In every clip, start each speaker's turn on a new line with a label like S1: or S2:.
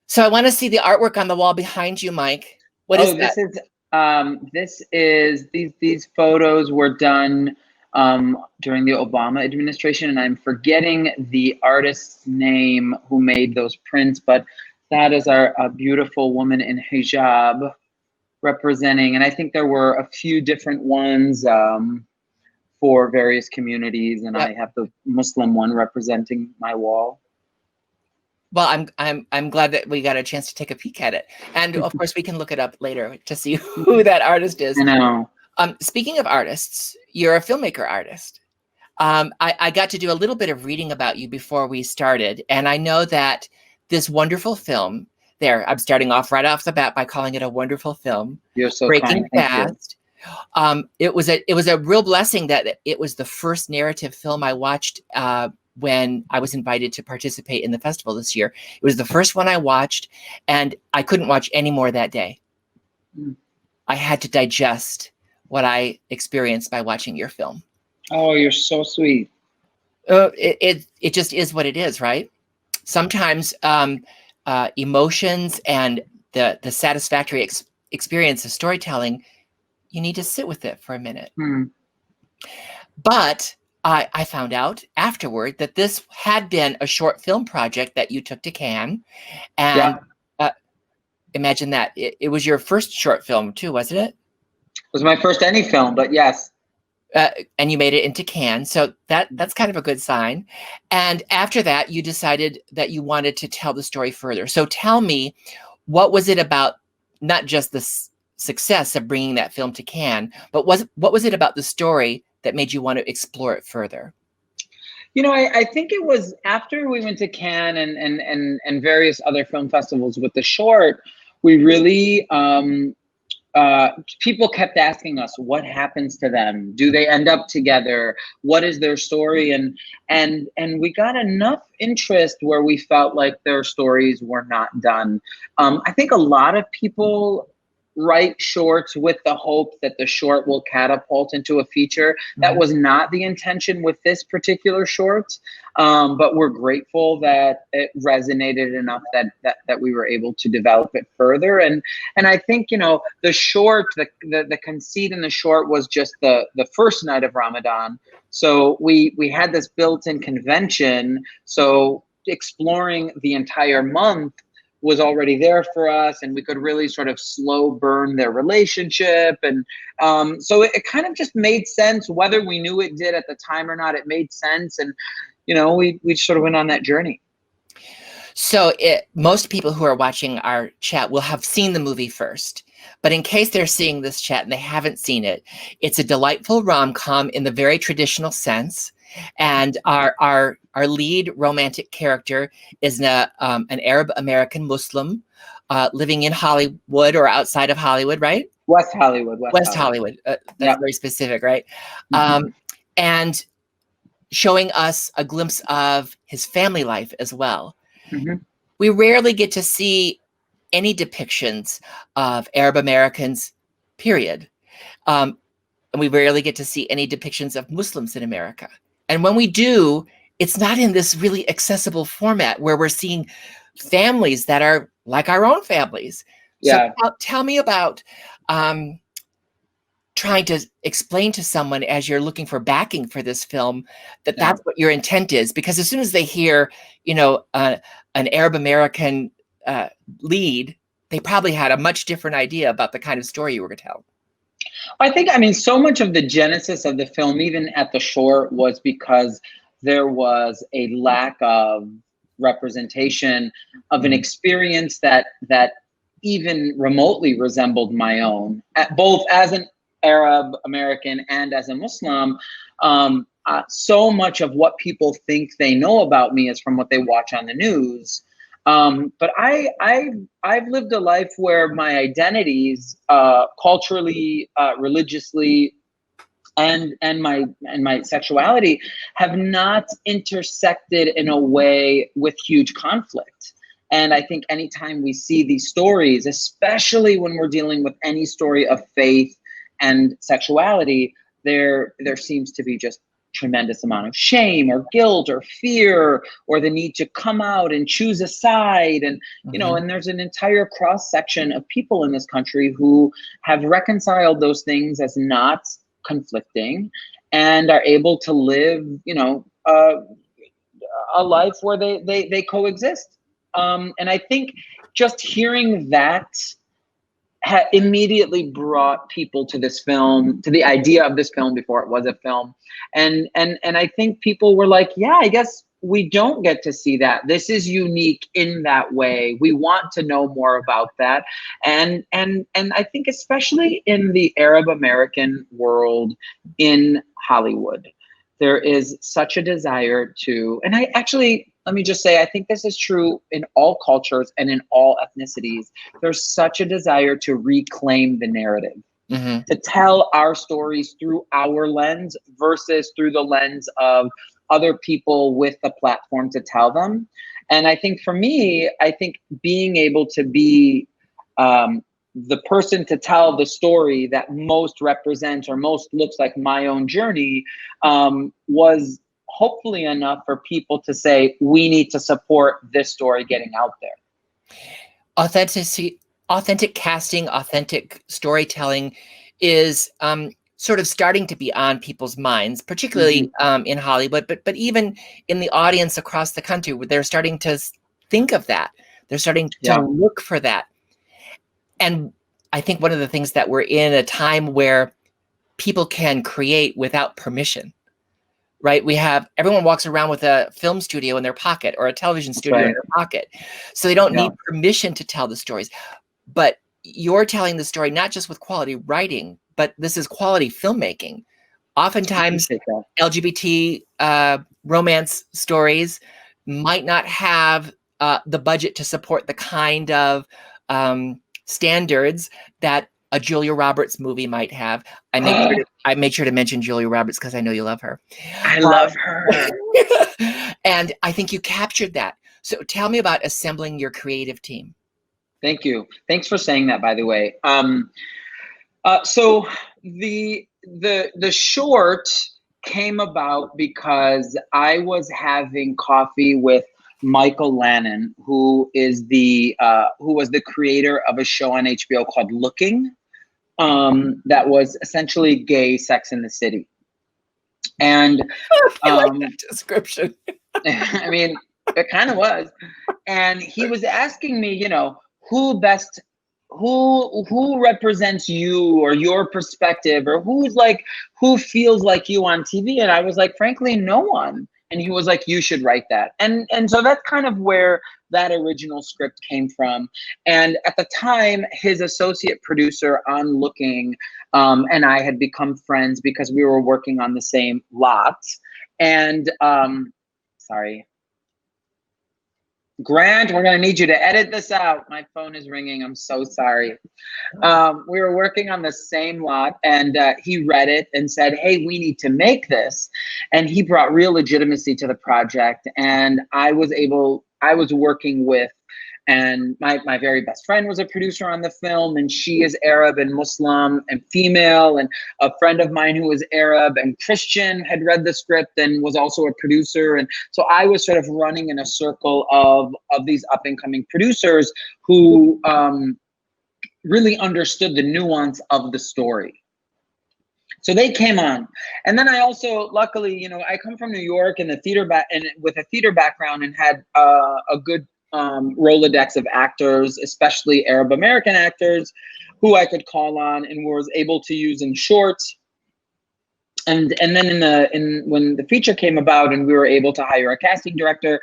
S1: So I want to see the artwork on the wall behind you, Mike. What is
S2: Oh,
S1: that?
S2: these photos were done during the Obama administration, and I'm forgetting the artist's name who made those prints, but that is our a beautiful woman in hijab representing, and I think there were a few different ones for various communities, and
S1: Yep.
S2: I have the Muslim one representing my wall.
S1: Well, I'm glad that we got a chance to take a peek at it, and of course we can look it up later to see who that artist is.
S2: I know.
S1: Speaking of artists, you're a filmmaker artist. I got to do a little bit of reading about you before we started, and I know that this wonderful film. There, I'm starting off right off the bat by calling it a wonderful film,
S2: You're so
S1: Breaking
S2: kind. Thank you.
S1: Fast. It was a real blessing that it was the first narrative film I watched when I was invited to participate in the festival this year. It was the first one I watched, and I couldn't watch any more that day. I had to digest what I experienced by watching your film.
S2: Oh, you're so sweet.
S1: It just is what it is, right? Sometimes emotions and the satisfactory experience of storytelling, you need to sit with it for a minute. But I found out afterward that this had been a short film project that you took to Cannes, and imagine that it was your first short film too, wasn't it?
S2: It was my first any film, but yes.
S1: And you made it into Cannes, so that's kind of a good sign. And after that, you decided that you wanted to tell the story further. So tell me, what was it about, not just the success of bringing that film to Cannes, but what was it about the story that made you want to explore it further?
S2: You know, I think it was after we went to Cannes and various other film festivals with the short, we really people kept asking us, what happens to them? Do they end up together? What is their story? And we got enough interest where we felt like their stories were not done. I think a lot of people write shorts with the hope that the short will catapult into a feature. That was not the intention with this particular short, but we're grateful that it resonated enough that we were able to develop it further. And I think, you know, the short, the conceit in the short was just the first night of Ramadan. So we had this built-in convention. So exploring the entire month was already there for us, and we could really sort of slow burn their relationship. And so it kind of just made sense, whether we knew it did at the time or not. It made sense, and you know, we sort of went on that journey.
S1: So most people who are watching our chat will have seen the movie first. But in case they're seeing this chat and they haven't seen it, it's a delightful rom-com in the very traditional sense. And our lead romantic character is an Arab American Muslim living in Hollywood or outside of Hollywood, right?
S2: West Hollywood.
S1: West Hollywood. That's very specific, right? And showing us a glimpse of his family life as well. We rarely get to see any depictions of Arab Americans, period. And we rarely get to see any depictions of Muslims in America. And when we do, it's not in this really accessible format where we're seeing families that are like our own families. So tell me about trying to explain to someone as you're looking for backing for this film that that's what your intent is. Because as soon as they hear, you know, an Arab American lead, they probably had a much different idea about the kind of story you were going to tell.
S2: I think, I mean, so much of the genesis of the film, even at the short, was because there was a lack of representation of an experience that even remotely resembled my own, both as an Arab American and as a Muslim. So much of what people think they know about me is from what they watch on the news. But I've lived a life where my identities, culturally, religiously, and my sexuality have not intersected in a way with huge conflict. And I think anytime we see these stories, especially when we're dealing with any story of faith and sexuality, there seems to be just tremendous amount of shame or guilt or fear or the need to come out and choose a side. And, you know, and there's an entire cross section of people in this country who have reconciled those things as not conflicting and are able to live, you know, a life where they coexist. And I think just hearing that immediately brought people to this film, to the idea of this film before it was a film. And I think people were like, yeah, I guess we don't get to see that. This is unique in that way. We want to know more about that. And I think especially in the Arab American world in Hollywood, there is such a desire to, and I actually, let me just say, I think this is true in all cultures and in all ethnicities. There's such a desire to reclaim the narrative, to tell our stories through our lens versus through the lens of other people with the platform to tell them. And I think for me, I think being able to be the person to tell the story that most represents or most looks like my own journey was hopefully enough for people to say, we need to support this story getting out there.
S1: Authentic casting, authentic storytelling is sort of starting to be on people's minds, particularly in Hollywood, but even in the audience across the country, where they're starting to think of that. They're starting to look for that. And I think one of the things that we're in a time where people can create without permission, right? We have, everyone walks around with a film studio in their pocket or a television studio in their pocket. So they don't need permission to tell the stories. But you're telling the story, not just with quality writing, but this is quality filmmaking. Oftentimes LGBT romance stories might not have the budget to support the kind of standards that a Julia Roberts movie might have. I made sure to mention Julia Roberts because I know you love her.
S2: I love her.
S1: And I think you captured that. So tell me about assembling your creative team.
S2: Thank you. Thanks for saying that, by the way. So the short came about because I was having coffee with Michael Lannon, who was the creator of a show on HBO called Looking, that was essentially gay Sex in the City. And
S1: I like that description.
S2: I mean, it kind of was. And he was asking me, you know, who represents you or your perspective, or who feels like you on TV? And I was like, frankly, no one. And he was like, you should write that. And so that's kind of where that original script came from. And at the time, his associate producer on Looking and I had become friends because we were working on the same lot. And sorry, Grant, we're going to need you to edit this out. My phone is ringing. I'm so sorry. We were working on the same lot, and he read it and said, hey, we need to make this. And he brought real legitimacy to the project. And I was working with, and my very best friend was a producer on the film, and she is Arab and Muslim and female, and a friend of mine who was Arab and Christian had read the script and was also a producer. And so I was sort of running in a circle of these up and coming producers who really understood the nuance of the story. So they came on. And then I also, luckily, you know, I come from New York and with a theater background, and had a good Rolodex of actors, especially Arab American actors, who I could call on and was able to use in shorts. And then when the feature came about and we were able to hire a casting director,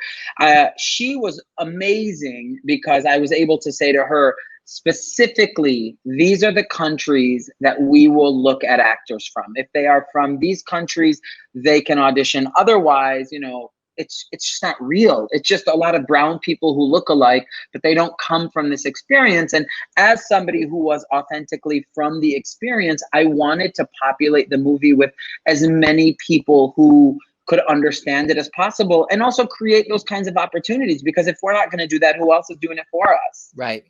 S2: she was amazing because I was able to say to her, specifically, these are the countries that we will look at actors from. If they are from these countries, they can audition. Otherwise, you know, it's just not real. It's just a lot of brown people who look alike, but they don't come from this experience. And as somebody who was authentically from the experience, I wanted to populate the movie with as many people who could understand it as possible, and also create those kinds of opportunities, because if we're not going to do that, who else is doing it for us?
S1: Right.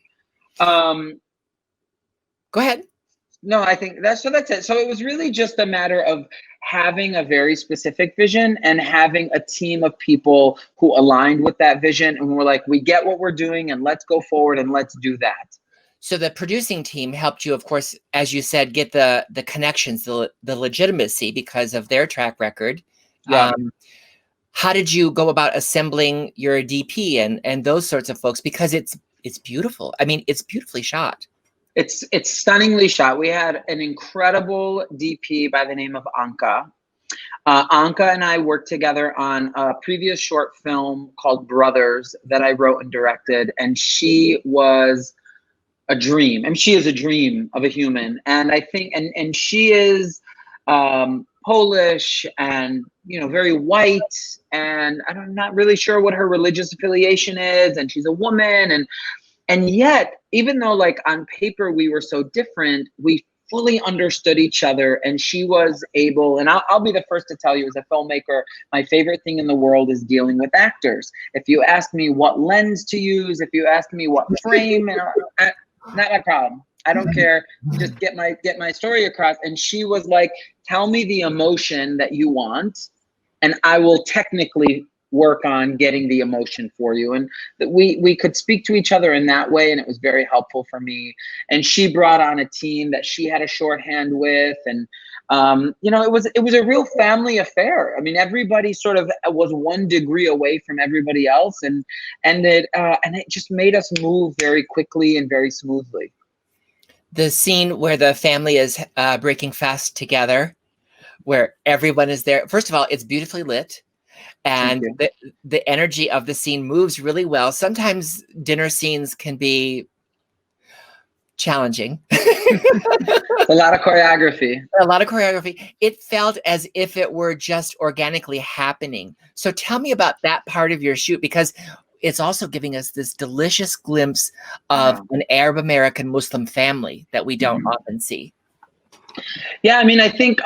S1: Go ahead.
S2: No, I think that's it. So it was really just a matter of having a very specific vision and having a team of people who aligned with that vision and were like, we get what we're doing and let's go forward and let's do that.
S1: So the producing team helped you, of course, as you said, get the connections, the legitimacy because of their track record.
S2: Yeah.
S1: How did you go about assembling your DP and those sorts of folks? Because it's beautiful. I mean, it's beautifully shot.
S2: It's stunningly shot. We had an incredible DP by the name of Anka. Anka and I worked together on a previous short film called Brothers that I wrote and directed, and she was a dream. And she is a dream of a human. And I think, and she is Polish and, you know, very white, and I'm not really sure what her religious affiliation is, and she's a woman, and yet, even though like on paper we were so different, we fully understood each other, and she was able, and I'll be the first to tell you as a filmmaker, my favorite thing in the world is dealing with actors. If you ask me what lens to use, if you ask me what frame, not my problem. I don't care. Just get my story across. And she was like, tell me the emotion that you want, and I will technically work on getting the emotion for you. And that we could speak to each other in that way, and it was very helpful for me. And she brought on a team that she had a shorthand with, and you know, it was a real family affair. I mean, everybody sort of was 1 degree away from everybody else, and it just made us move very quickly and very smoothly.
S1: The scene where the family is breaking fast together, where everyone is there. First of all, it's beautifully lit, and the energy of the scene moves really well. Sometimes dinner scenes can be challenging.
S2: A lot of choreography.
S1: A lot of choreography. It felt as if it were just organically happening. So tell me about that part of your shoot, because it's also giving us this delicious glimpse of an Arab American Muslim family that we don't often see.
S2: Yeah, I mean, I think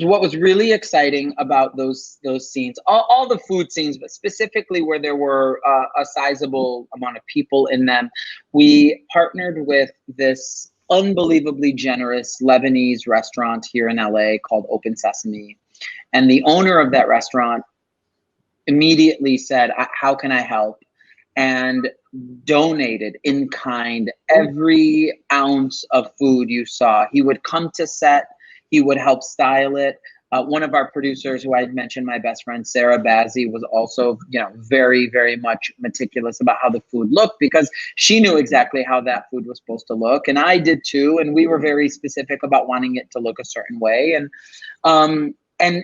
S2: what was really exciting about those scenes, all the food scenes, but specifically where there were a sizable amount of people in them, we partnered with this unbelievably generous Lebanese restaurant here in LA called Open Sesame. And the owner of that restaurant immediately said, how can I help? And donated in kind every ounce of food you saw. He would come to set, he would help style it. One of our producers, who I had mentioned, my best friend Sarah Bazzi, was also, you know, very, very much meticulous about how the food looked, because she knew exactly how that food was supposed to look, and I did too. And we were very specific about wanting it to look a certain way. And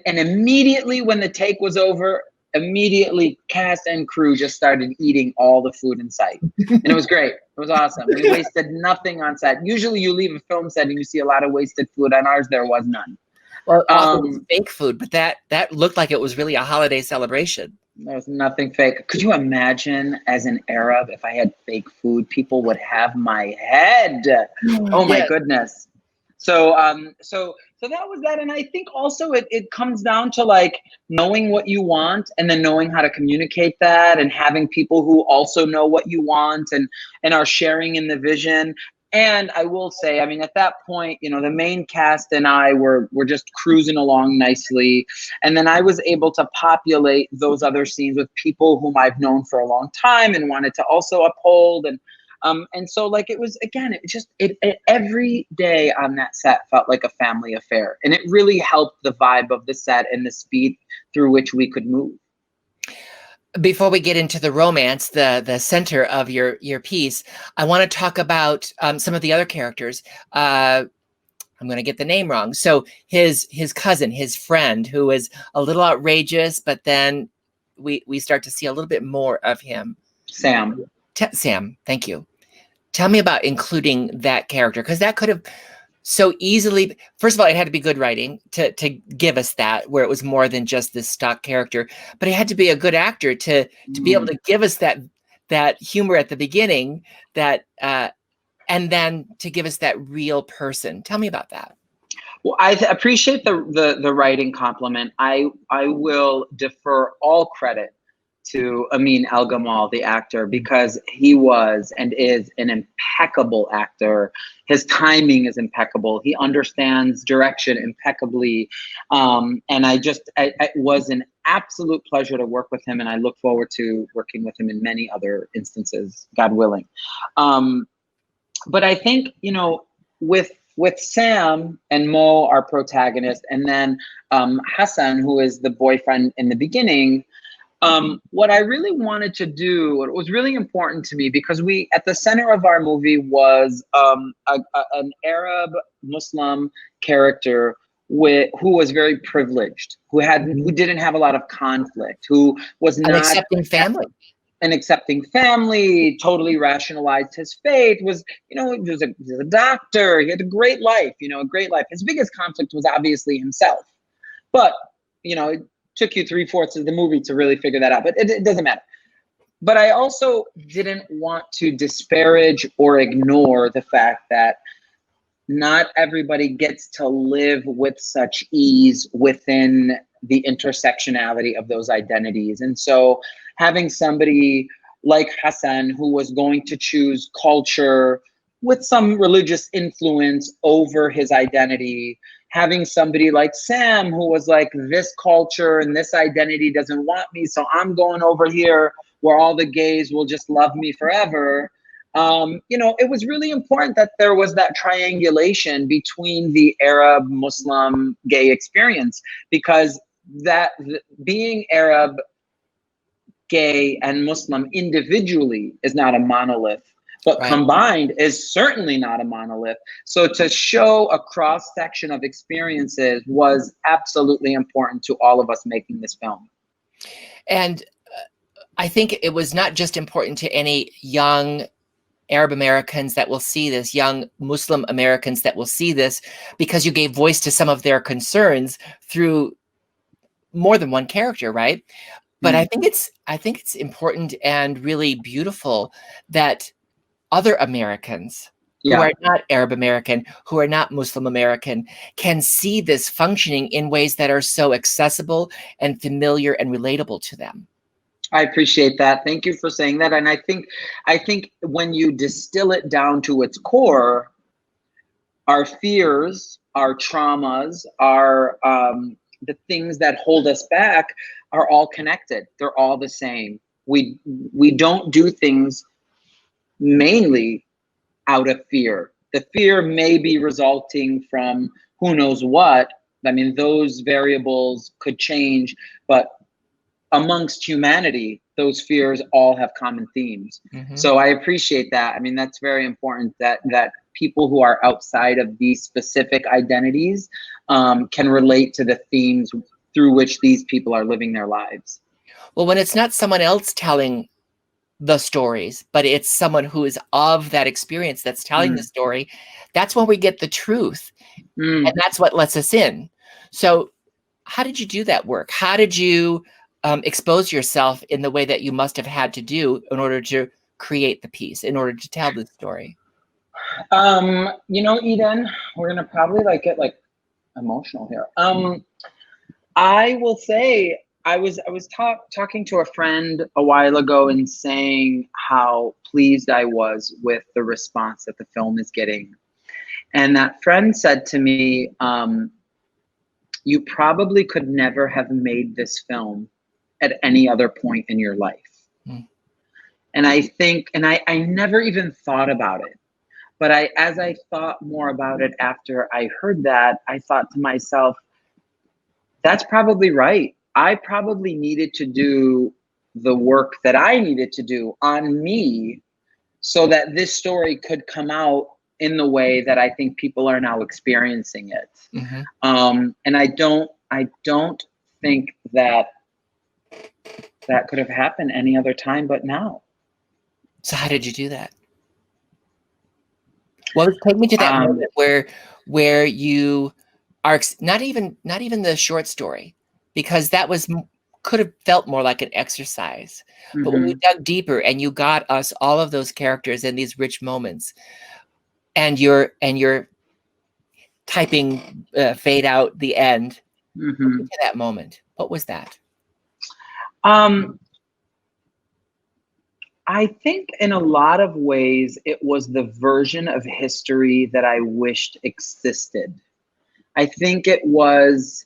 S2: immediately when the take was over, immediately cast and crew just started eating all the food in sight, and it was great. It was awesome. We wasted nothing on set. Usually you leave a film set and you see a lot of wasted food. On ours there was none.
S1: Well, it was fake food, but that looked like it was really a holiday celebration.
S2: There was nothing fake. Could you imagine, as an Arab, if I had fake food, people would have my head. Oh my goodness. So that was that. And I think also it comes down to like knowing what you want, and then knowing how to communicate that, and having people who also know what you want and are sharing in the vision. And I will say, I mean, at that point, you know, the main cast and I were just cruising along nicely. And then I was able to populate those other scenes with people whom I've known for a long time and wanted to also uphold. And so like, it was, again, it every day on that set felt like a family affair. And it really helped the vibe of the set and the speed through which we could move.
S1: Before we get into the romance, the center of your piece, I want to talk about some of the other characters. I'm going to get the name wrong. So his cousin, his friend, who is a little outrageous, but then we start to see a little bit more of him.
S2: Sam.
S1: Sam, thank you. Tell me about including that character, because that could have so easily, first of all, it had to be good writing to give us that, where it was more than just this stock character, but it had to be a good actor to be able to give us that humor at the beginning, that and then to give us that real person. Tell me about that.
S2: Well, I appreciate the writing compliment. I will defer all credit to Amin El-Gamal, the actor, because he was and is an impeccable actor. His timing is impeccable. He understands direction impeccably. And it was an absolute pleasure to work with him. And I look forward to working with him in many other instances, God willing. But I think, with Sam and Mo, our protagonist, and then Hassan, who is the boyfriend in the beginning, what I really wanted to do, it was really important to me, because at the center of our movie was an Arab Muslim character who was very privileged, who didn't have a lot of conflict, who was not an accepting family, totally rationalized his faith, was he was a doctor, he had a great life, a great life. His biggest conflict was obviously himself, but it took you 3/4 of the movie to really figure that out, but it doesn't matter. But I also didn't want to disparage or ignore the fact that not everybody gets to live with such ease within the intersectionality of those identities. And so having somebody like Hassan, who was going to choose culture with some religious influence over his identity, having somebody like Sam, who was like, this culture and this identity doesn't want me, so I'm going over here where all the gays will just love me forever. It was really important that there was that triangulation between the Arab, Muslim, gay experience, because being Arab, gay, and Muslim individually is not a monolith, but combined is certainly not a monolith. So to show a cross section of experiences was absolutely important to all of us making this film.
S1: And I think it was not just important to any young Arab Americans that will see this, young Muslim Americans that will see this, because you gave voice to some of their concerns through more than one character, right? But I think it's important and really beautiful that other Americans who are not Arab American, who are not Muslim American, can see this functioning in ways that are so accessible and familiar and relatable to them.
S2: I appreciate that. Thank you for saying that. And I think when you distill it down to its core, our fears, our traumas, the things that hold us back are all connected. They're all the same. We don't do things mainly out of fear. The fear may be resulting from who knows what. I mean, those variables could change, but amongst humanity, those fears all have common themes. So I appreciate that. I mean, that's very important that people who are outside of these specific identities can relate to the themes through which these people are living their lives.
S1: Well, when it's not someone else telling the stories, but it's someone who is of that experience that's telling the story, that's when we get the truth. And that's what lets us in. So how did you do that work? How did you expose yourself in the way that you must have had to do in order to create the piece, in order to tell the story?
S2: Eden, we're gonna probably get emotional here. I will say I was talking to a friend a while ago and saying how pleased I was with the response that the film is getting. And that friend said to me, you probably could never have made this film at any other point in your life. And I think, and I never even thought about it, but as I thought more about it after I heard that, I thought to myself, that's probably right. I probably needed to do the work that I needed to do on me so that this story could come out in the way that I think people are now experiencing it. And I don't think that could have happened any other time but now.
S1: So how did you do that? Well, take me to that moment where you are not even the short story, because that could have felt more like an exercise. But when you dug deeper and you got us all of those characters and these rich moments, and you're typing fade out the end, to that moment, what was that?
S2: I think in a lot of ways, it was the version of history that I wished existed. I think it was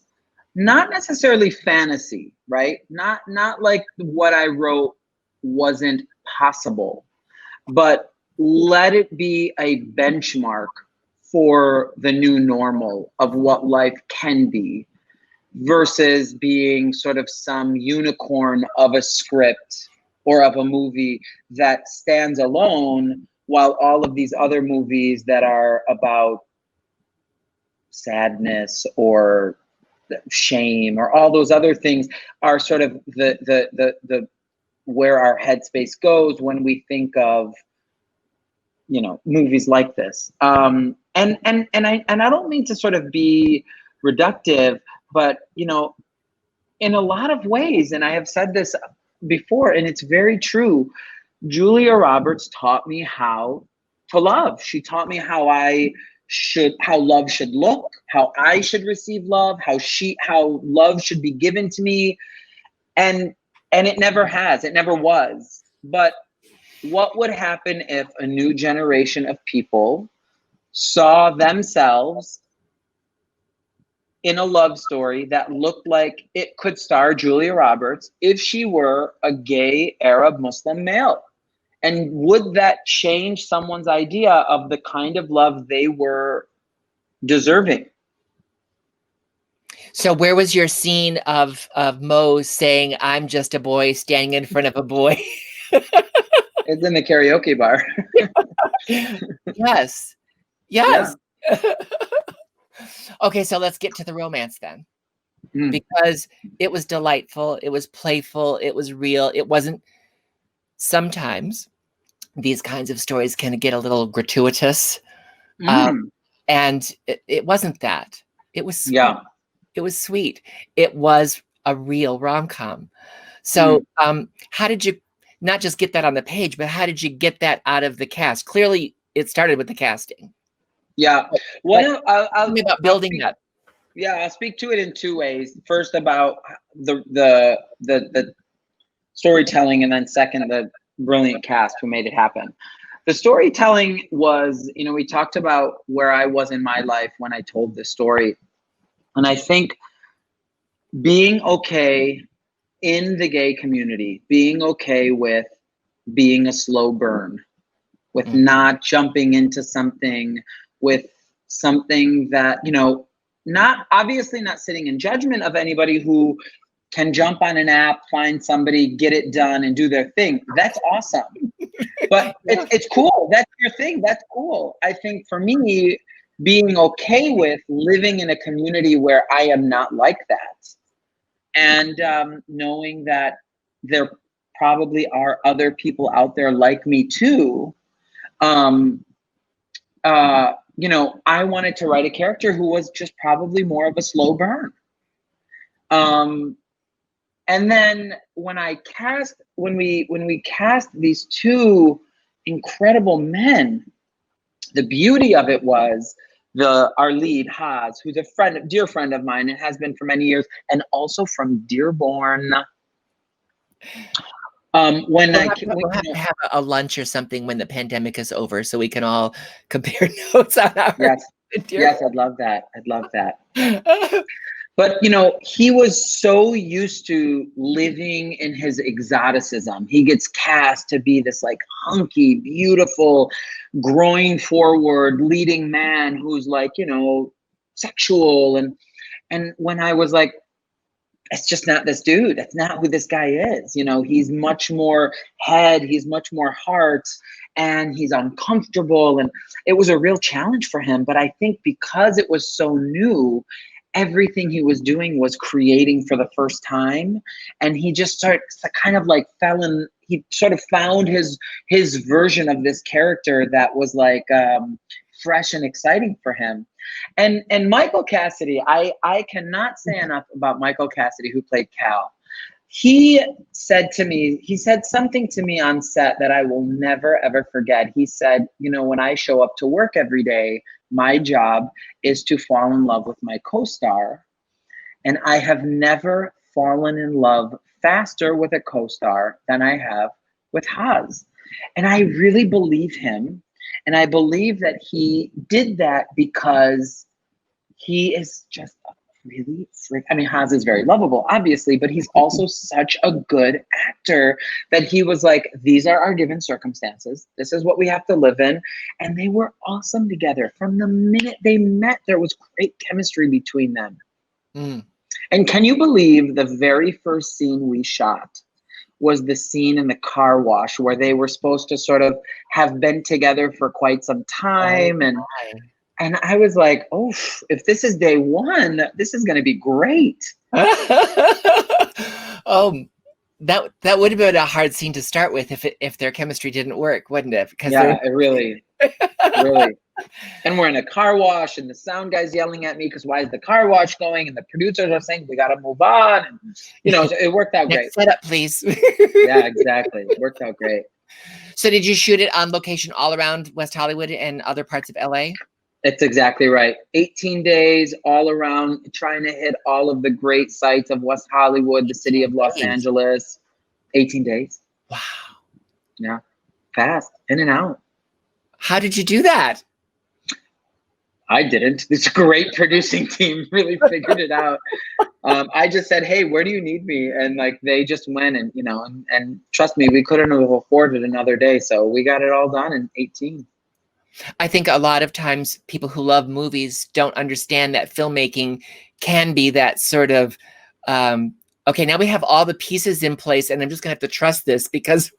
S2: not necessarily fantasy, right? Not like what I wrote wasn't possible, but let it be a benchmark for the new normal of what life can be versus being sort of some unicorn of a script or of a movie that stands alone while all of these other movies that are about sadness or shame or all those other things are sort of the where our headspace goes when we think of, you know, movies like this. And I don't mean to sort of be reductive, but you know, in a lot of ways, and I have said this before, and it's very true, Julia Roberts taught me how to love. She taught me how love should look, how I should receive love, how love should be given to me. And it never has, it never was. But what would happen if a new generation of people saw themselves in a love story that looked like it could star Julia Roberts if she were a gay Arab Muslim male? And would that change someone's idea of the kind of love they were deserving?
S1: So where was your scene of Mo saying, "I'm just a boy standing in front of a boy"?
S2: It's in the karaoke bar.
S1: Yes. Yes. Yeah. Okay, so let's get to the romance then. Because it was delightful, it was playful, it was real. It wasn't, sometimes these kinds of stories can get a little gratuitous. And it wasn't that. It was sweet.
S2: Yeah.
S1: It was sweet. It was a real rom-com. So how did you not just get that on the page, but how did you get that out of the cast? Clearly it started with the casting.
S2: Yeah. Well,
S1: tell me about building that.
S2: Yeah, I'll speak to it in two ways. First, about the storytelling, and then second, the brilliant cast who made it happen. The storytelling was, you know, we talked about where I was in my life when I told this story. And I think being okay in the gay community, being okay with being a slow burn, with not jumping into something, with something that, you know, not obviously not sitting in judgment of anybody who can jump on an app, find somebody, get it done, and do their thing. That's awesome. But it's cool. That's your thing. That's cool. I think for me, being okay with living in a community where I am not like that, and knowing that there probably are other people out there like me too. You know, I wanted to write a character who was just probably more of a slow burn. And then when we cast these two incredible men, the beauty of it was our lead, Haz, who's a dear friend of mine and has been for many years, and also from Dearborn. We'll
S1: have to have a lunch or something when the pandemic is over, so we can all compare notes on our.
S2: Yes, I'd love that. I'd love that. But, you know, he was so used to living in his exoticism. He gets cast to be this like hunky, beautiful, groin forward leading man who's like, you know, sexual. And when I was like, it's just not this dude. That's not who this guy is. You know, he's much more head, he's much more heart, and he's uncomfortable. And it was a real challenge for him. But I think because it was so new, everything he was doing was creating for the first time. And he just he sort of found his version of this character that was like fresh and exciting for him. And Michael Cassidy, I cannot say enough about Michael Cassidy, who played Cal. He said something to me on set that I will never, ever forget. He said, you know, when I show up to work every day, my job is to fall in love with my co-star. And I have never fallen in love faster with a co-star than I have with Haz. And I really believe him. And I believe that he did that because he is just a really I mean, Haas is very lovable, obviously, but he's also such a good actor that he was like, these are our given circumstances. This is what we have to live in. And they were awesome together. From the minute they met, there was great chemistry between them.
S1: Mm.
S2: And can you believe the very first scene we shot was the scene in the car wash where they were supposed to sort of have been together for quite some time. And I was like, oh, if this is day one, this is going to be great.
S1: Oh, that would have been a hard scene to start with if their chemistry didn't work, wouldn't it? Because
S2: yeah, it really. And we're in a car wash, and the sound guy's yelling at me because why is the car wash going? And the producers are saying we got to move on. And, you know, it worked out great.
S1: Set up, please.
S2: Yeah, exactly. It worked out great.
S1: So, did you shoot it on location all around West Hollywood and other parts of LA?
S2: That's exactly right. 18 days all around, trying to hit all of the great sites of West Hollywood, the city of Los Angeles. 18 days.
S1: Wow.
S2: Yeah. Fast, in and out.
S1: How did you do that?
S2: I didn't. This great producing team really figured it out. I just said, hey, where do you need me? And like, they just went and, you know, and trust me, we couldn't have afforded another day. So we got it all done in 18.
S1: I think a lot of times people who love movies don't understand that filmmaking can be that sort of, okay, now we have all the pieces in place and I'm just gonna have to trust this because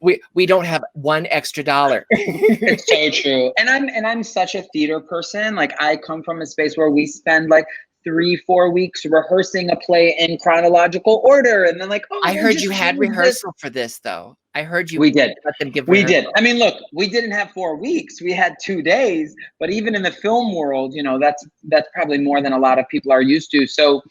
S1: we don't have one extra dollar.
S2: It's so true. And I'm such a theater person. Like, I come from a space where we spend like 3-4 weeks rehearsing a play in chronological order. And then like, oh,
S1: I heard you had rehearsal for this though. I heard you.
S2: We did.
S1: Let them give
S2: we did. I mean, look, we didn't have 4 weeks. We had 2 days. But even in the film world, you know, that's probably more than a lot of people are used to. So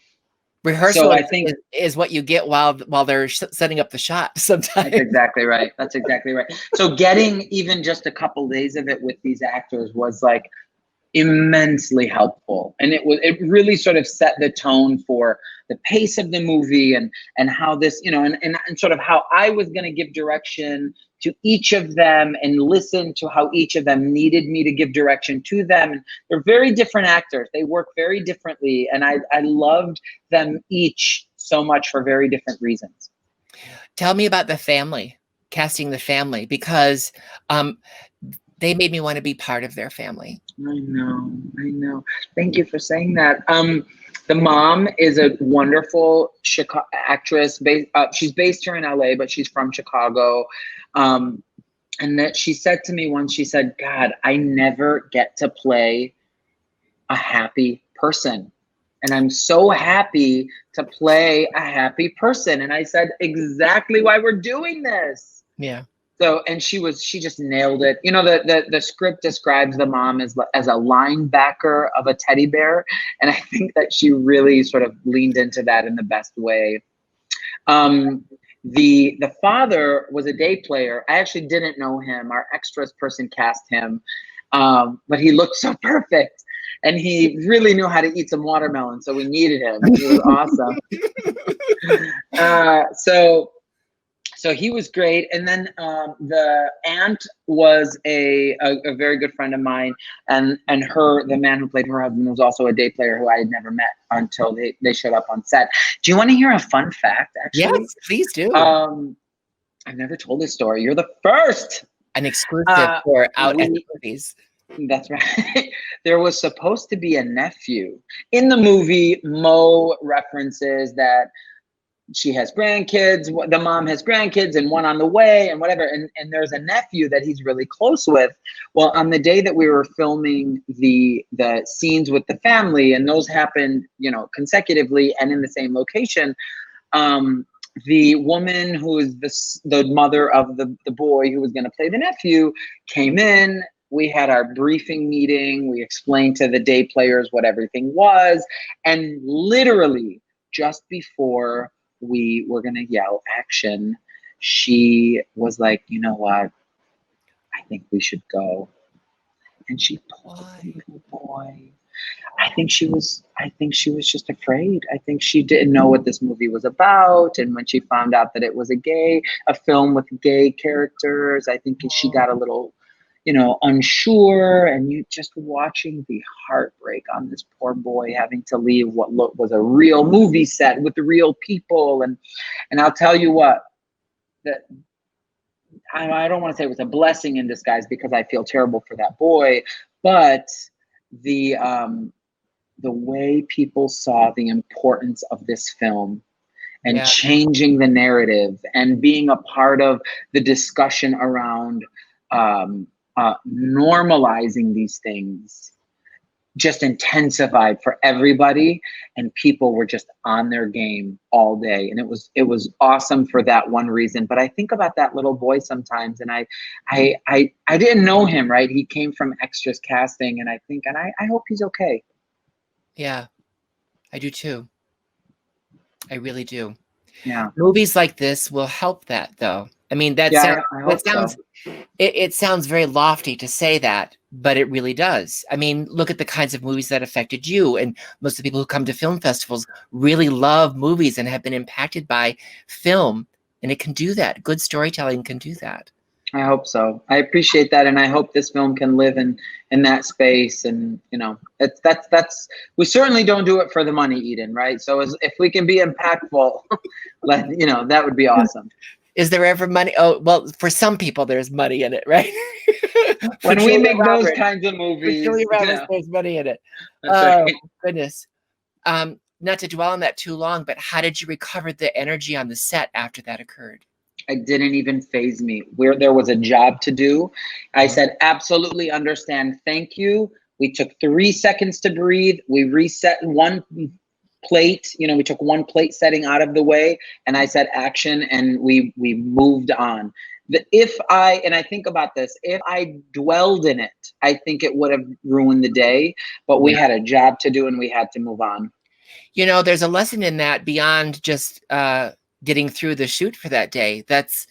S1: rehearsal, I think, is what you get while they're setting up the shot sometimes.
S2: That's exactly right. That's exactly right. So getting even just a couple days of it with these actors was like immensely helpful. And it really sort of set the tone for the pace of the movie and how this, you know, and sort of how I was going to give direction to each of them and listen to how each of them needed me to give direction to them. And they're very different actors. They work very differently. And I loved them each so much for very different reasons.
S1: Tell me about the family, casting the family, because they made me want to be part of their family.
S2: I know. Thank you for saying that. The mom is a wonderful Chicago actress. She's based here in LA, but she's from Chicago. And that she said to me once, she said, God, I never get to play a happy person. And I'm so happy to play a happy person. And I said, exactly why we're doing this.
S1: Yeah.
S2: So, and she just nailed it. You know, the script describes the mom as a linebacker of a teddy bear. And I think that she really sort of leaned into that in the best way. The father was a day player. I actually didn't know him. Our extras person cast him, but he looked so perfect. And he really knew how to eat some watermelon, so we needed him. He was awesome. So he was great. And then the aunt was a very good friend of mine. And the man who played her husband was also a day player who I had never met until they showed up on set. Do you want to hear a fun fact, actually?
S1: Yes, please do.
S2: I've never told this story. You're the first.
S1: An exclusive for Out at the Movies.
S2: That's right. There was supposed to be a nephew. In the movie, Mo references that she has grandkids, the mom has grandkids and one on the way and whatever. And there's a nephew that he's really close with. Well, on the day that we were filming the scenes with the family, and those happened, you know, consecutively and in the same location, the woman who is the mother of the boy who was going to play the nephew came in. We had our briefing meeting. We explained to the day players what everything was. And literally just before we were going to yell action, she was like, you know what? I think we should go. And she pulled the little boy. I I think she was just afraid. I think she didn't know what this movie was about. And when she found out that it was a film with gay characters, I think she got a little, unsure. And you just watching the heartbreak on this poor boy having to leave what was a real movie set with the real people. And I'll tell you what, that I don't want to say it was a blessing in disguise, because I feel terrible for that boy, but the way people saw the importance of this film and changing the narrative and being a part of the discussion around normalizing these things just intensified for everybody, and people were just on their game all day. And it was awesome for that one reason. But I think about that little boy sometimes, and I didn't know him, right? He came from extras casting, and I hope he's okay.
S1: Yeah, I do too. I really do.
S2: Yeah.
S1: Movies like this will help that, though. I mean, it sounds very lofty to say that, but it really does. I mean, look at the kinds of movies that affected you. And most of the people who come to film festivals really love movies and have been impacted by film. And it can do that. Good storytelling can do that.
S2: I hope so. I appreciate that. And I hope this film can live in that space. And, that's we certainly don't do it for the money, Eden, right? So if we can be impactful, that would be awesome.
S1: Is there ever money? Oh, well, for some people, there's money in it, right?
S2: When we make those kinds of movies,
S1: there's money in it.
S2: Right.
S1: Goodness. Not to dwell on that too long, but how did you recover the energy on the set after that occurred?
S2: It didn't even faze me. Where there was a job to do, I said, absolutely understand. Thank you. We took 3 seconds to breathe. We reset one plate, we took one plate setting out of the way, and I said action, and we moved on. And I think about this, if I dwelled in it, I think it would have ruined the day, but we had a job to do and we had to move on.
S1: There's a lesson in that beyond just getting through the shoot for that day. That's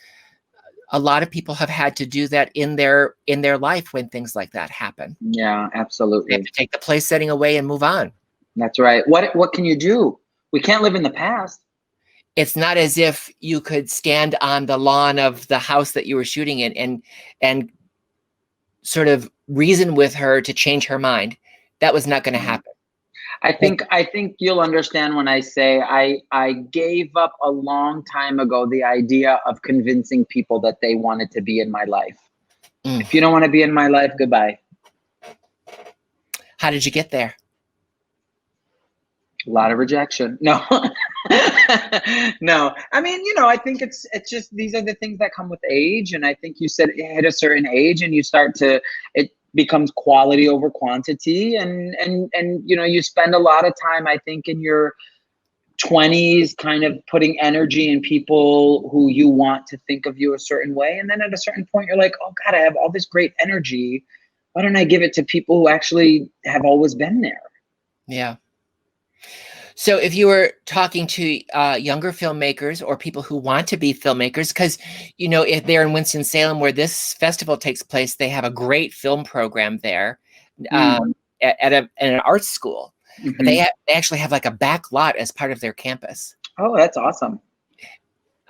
S1: a lot of people have had to do that in their life when things like that happen.
S2: Yeah, absolutely.
S1: They have to take the place setting away and move on.
S2: That's right. What can you do? We can't live in the past.
S1: It's not as if you could stand on the lawn of the house that you were shooting in and sort of reason with her to change her mind. That was not going to happen.
S2: I think you'll understand when I say I gave up a long time ago the idea of convincing people that they wanted to be in my life. If you don't want to be in my life, goodbye.
S1: How did you get there?
S2: A lot of rejection. No, no. I mean, I think it's just, these are the things that come with age. And I think you said hit a certain age and you start to, it becomes quality over quantity. And you spend a lot of time, I think, in your 20s kind of putting energy in people who you want to think of you a certain way. And then at a certain point, you're like, oh God, I have all this great energy. Why don't I give it to people who actually have always been there?
S1: Yeah. So if you were talking to younger filmmakers or people who want to be filmmakers, because, if they're in Winston-Salem where this festival takes place, they have a great film program there at an art school. Mm-hmm. They actually have like a back lot as part of their campus.
S2: Oh, that's awesome.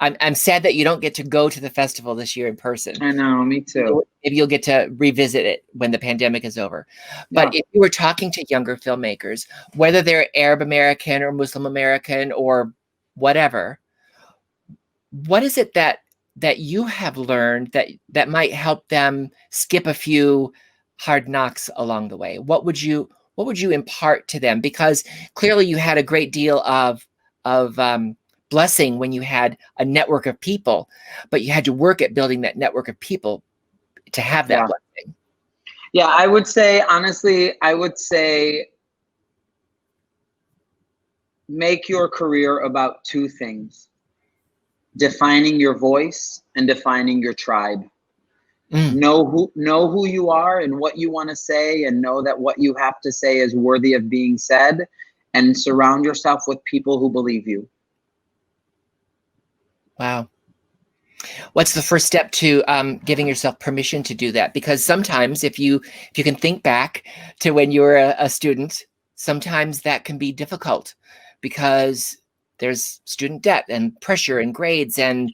S1: I'm sad that you don't get to go to the festival this year in person.
S2: I know, me too.
S1: Maybe you'll get to revisit it when the pandemic is over. But if you were talking to younger filmmakers, whether they're Arab American or Muslim American or whatever, what is it that you have learned that might help them skip a few hard knocks along the way? What would you impart to them? Because clearly you had a great deal of blessing when you had a network of people, but you had to work at building that network of people to have that blessing.
S2: Yeah, I would say, honestly, make your career about 2 things: defining your voice and defining your tribe. Know who you are and what you want to say, and know that what you have to say is worthy of being said, and surround yourself with people who believe you.
S1: Wow. What's the first step to giving yourself permission to do that? Because sometimes if you can think back to when you were a student, sometimes that can be difficult because there's student debt and pressure and grades and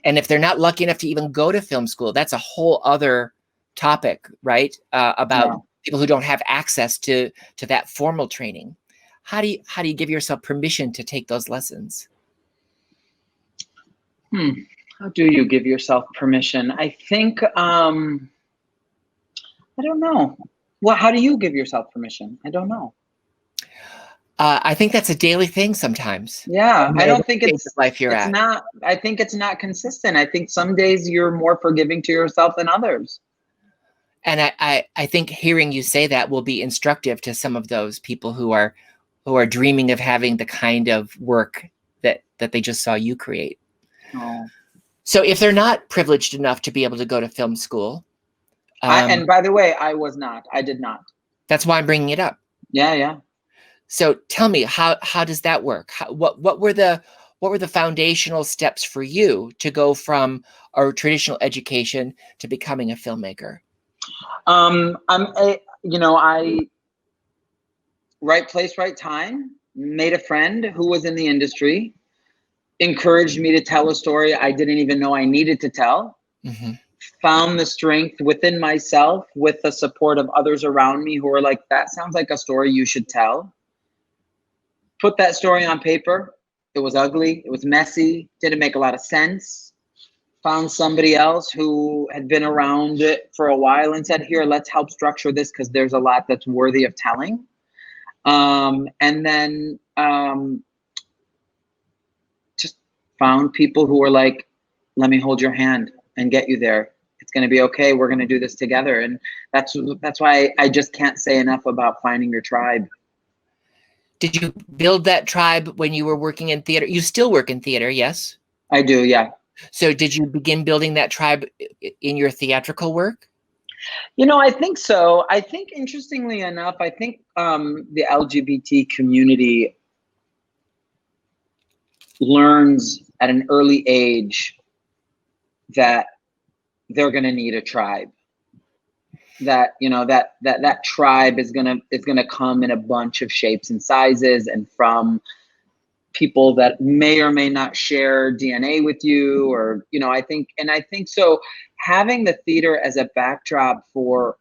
S1: if they're not lucky enough to even go to film school, that's a whole other topic, right? About people who don't have access to that formal training. How do you give yourself permission to take those lessons?
S2: How do you give yourself permission? I think I don't know. Well, how do you give yourself permission? I don't know.
S1: I think that's a daily thing sometimes.
S2: Yeah, I don't think it's
S1: life you're
S2: it's
S1: at.
S2: not. I think it's not consistent. I think some days you're more forgiving to yourself than others.
S1: And I think hearing you say that will be instructive to some of those people who are dreaming of having the kind of work that they just saw you create.
S2: Oh.
S1: So if they're not privileged enough to be able to go to film school,
S2: and by the way, I was not. I did not.
S1: That's why I'm bringing it up.
S2: Yeah.
S1: So tell me, how does that work? What were the foundational steps for you to go from a traditional education to becoming a filmmaker?
S2: I right place, right time, made a friend who was in the industry, encouraged me to tell a story I didn't even know I needed to tell, found the strength within myself with the support of others around me who were like, that sounds like a story you should tell. Put that story on paper. It was ugly. It was messy. Didn't make a lot of sense. Found somebody else who had been around it for a while and said, here, let's help structure this because there's a lot that's worthy of telling. And then just found people who were like, let me hold your hand and get you there. It's going to be okay. We're going to do this together. And that's why I just can't say enough about finding your tribe.
S1: Did you build that tribe when you were working in theater? You still work in theater, yes?
S2: I do, yeah.
S1: So did you begin building that tribe in your theatrical work?
S2: I think so. I think, interestingly enough, I think the LGBT community learns at an early age that they're going to need a tribe. That that tribe is gonna come in a bunch of shapes and sizes, and from people that may or may not share DNA with you, or I think so. Having the theater as a backdrop for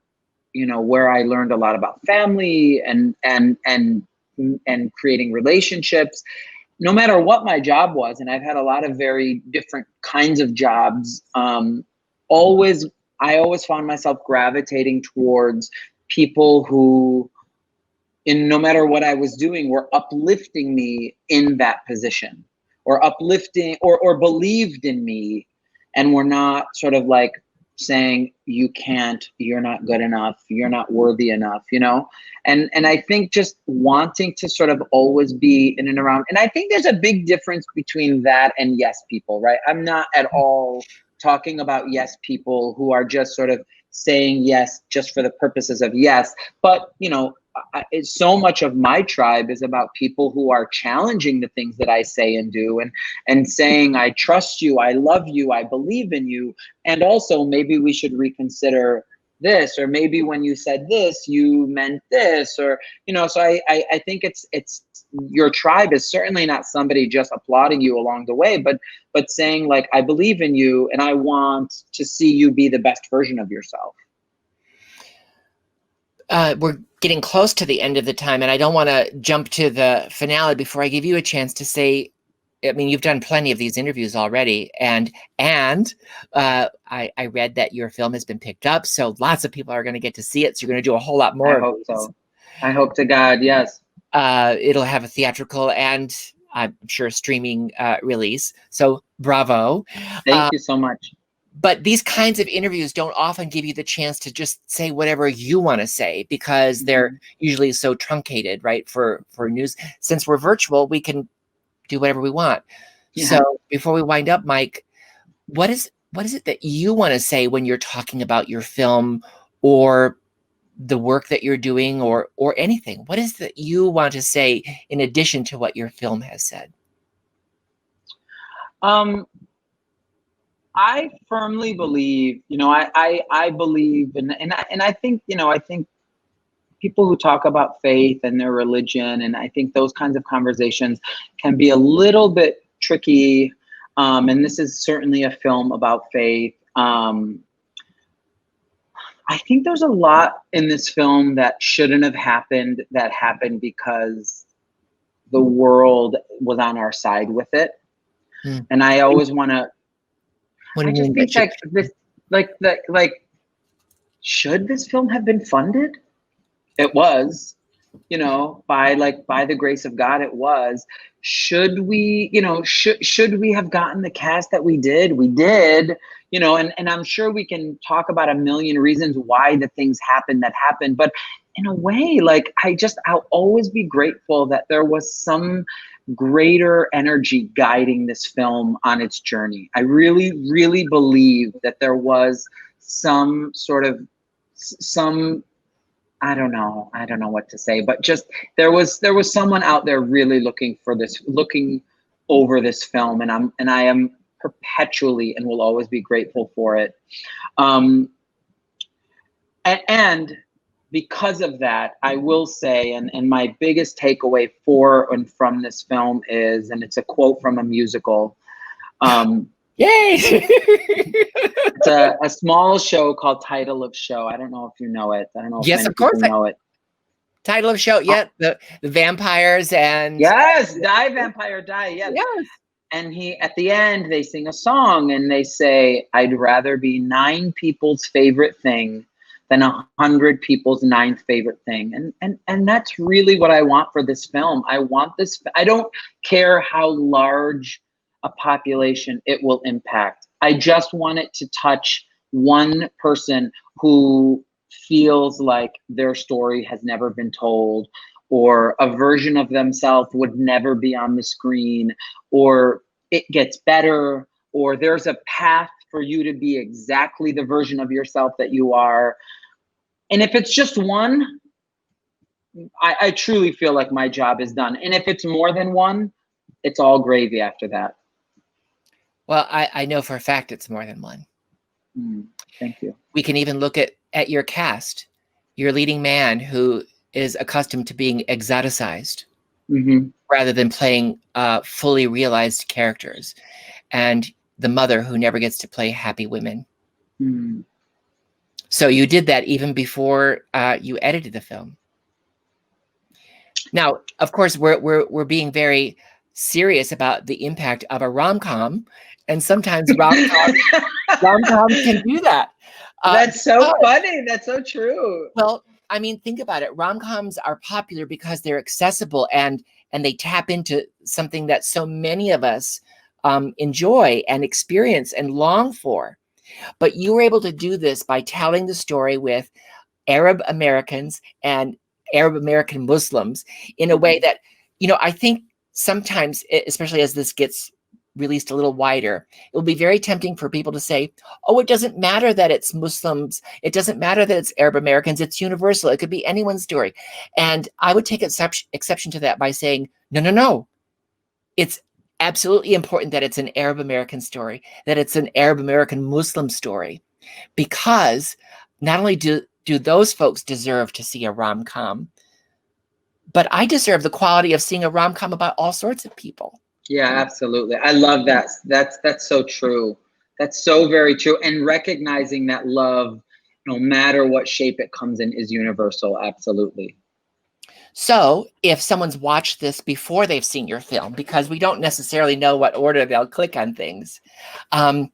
S2: where I learned a lot about family and creating relationships, no matter what my job was, and I've had a lot of very different kinds of jobs. I always found myself gravitating towards people who, no matter what I was doing, were uplifting me in that position, or uplifting or believed in me, and were not sort of like saying, you can't, you're not good enough, you're not worthy enough, and I think just wanting to sort of always be in and around. And I think there's a big difference between that and yes people, right? I'm not at all talking about yes people who are just sort of saying yes just for the purposes of yes, but so much of my tribe is about people who are challenging the things that I say and do, and saying, I trust you, I love you, I believe in you, and also maybe we should reconsider this, or maybe when you said this you meant this, or so I think it's your tribe is certainly not somebody just applauding you along the way, but saying like, I believe in you and I want to see you be the best version of yourself.
S1: We're getting close to the end of the time, and I don't want to jump to the finale before I give you a chance to say, I mean, you've done plenty of these interviews already, and I read that your film has been picked up, so lots of people are going to get to see it. So you're going to do a whole lot more.
S2: I hope so. I hope to God, yes.
S1: It'll have a theatrical and I'm sure streaming release. So bravo.
S2: Thank you so much.
S1: But these kinds of interviews don't often give you the chance to just say whatever you want to say, because they're usually so truncated, right? For news, since we're virtual, we can do whatever we want. Yeah. So before we wind up, Mike, what is it that you want to say when you're talking about your film or the work that you're doing, or anything? What is that you want to say in addition to what your film has said?
S2: I firmly believe, I believe, and I think, I think people who talk about faith and their religion, and I think those kinds of conversations can be a little bit tricky. And this is certainly a film about faith. I think there's a lot in this film that shouldn't have happened, that happened because the world was on our side with it. And I always want to, I just think like this, like, should this film have been funded? It was, you know, by the grace of God, it was. Should we, you know, should we have gotten the cast that we did? We did, you know, and I'm sure we can talk about a million reasons why the things happened that happened. But in a way, like, I'll always be grateful that there was some greater energy guiding this film on its journey. I really, really believe that there was some sort of, I don't know what to say, but just there was someone out there really looking over this film, and I am perpetually and will always be grateful for it. And because of that, I will say, and my biggest takeaway for and from this film is, and it's a quote from a musical.
S1: Yay!
S2: It's a small show called Title of Show. I don't know if you know it. I don't know if
S1: yes, of course,
S2: know it.
S1: Title of Show, yeah. The vampires and
S2: yes, Die Vampire Die. Yes.
S1: Yes.
S2: And at the end, they sing a song and they say, "I'd rather be 9 people's favorite thing than 100 people's 9th favorite thing." And that's really what I want for this film. I don't care how large a population it will impact. I just want it to touch one person who feels like their story has never been told, or a version of themselves would never be on the screen, or it gets better, or there's a path for you to be exactly the version of yourself that you are. And if it's just one, I truly feel like my job is done. And if it's more than one, it's all gravy after that.
S1: Well, I know for a fact it's more than one.
S2: Thank you.
S1: We can even look at your cast, your leading man who is accustomed to being exoticized rather than playing fully realized characters, and the mother who never gets to play happy women. So you did that even before you edited the film. Now, of course, we're being very serious about the impact of a rom-com, and sometimes rom-coms can do that.
S2: That's so funny. That's so true.
S1: Well, I mean, think about it. Rom-coms are popular because they're accessible and they tap into something that so many of us enjoy and experience and long for. But you were able to do this by telling the story with Arab Americans and Arab American Muslims in a way that, you know, I think sometimes, especially as this gets released a little wider, it will be very tempting for people to say, oh, it doesn't matter that it's Muslims. It doesn't matter that it's Arab Americans. It's universal. It could be anyone's story. And I would take exception to that by saying, no. It's absolutely important that it's an Arab American story, that it's an Arab American Muslim story, because not only do those folks deserve to see a rom-com, but I deserve the quality of seeing a rom-com about all sorts of people.
S2: Yeah, absolutely. I love that. That's so true. That's so very true. And recognizing that love, no matter what shape it comes in, is universal. Absolutely.
S1: So if someone's watched this before they've seen your film, because we don't necessarily know what order they'll click on things, I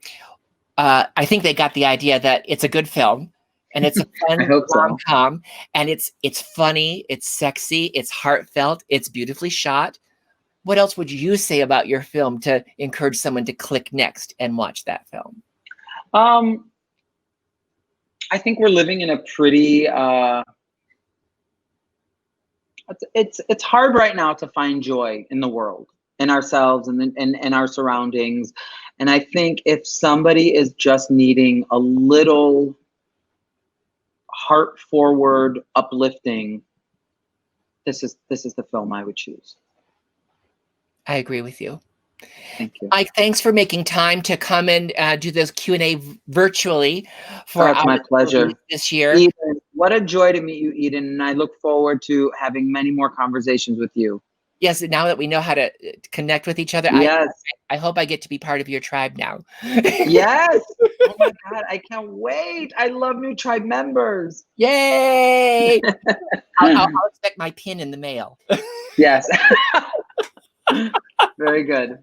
S1: think they got the idea that it's a good film and it's a fun rom-com, and it's funny, it's sexy, it's heartfelt, it's beautifully shot. What else would you say about your film to encourage someone to click next and watch that film?
S2: I think we're living in a pretty, it's hard right now to find joy in the world, in ourselves and our surroundings. And I think if somebody is just needing a little heart forward uplifting, this is the film I would choose.
S1: I agree with you.
S2: Thank you.
S1: Mike, thanks for making time to come and do this Q&A virtually for
S2: my pleasure
S1: this year.
S2: What a joy to meet you, Eden. And I look forward to having many more conversations with you.
S1: Yes, now that we know how to connect with each other,
S2: Yes.
S1: I hope I get to be part of your tribe now.
S2: Yes. Oh my God, I can't wait. I love new tribe members.
S1: Yay! I'll expect my pin in the mail.
S2: Yes. Very good.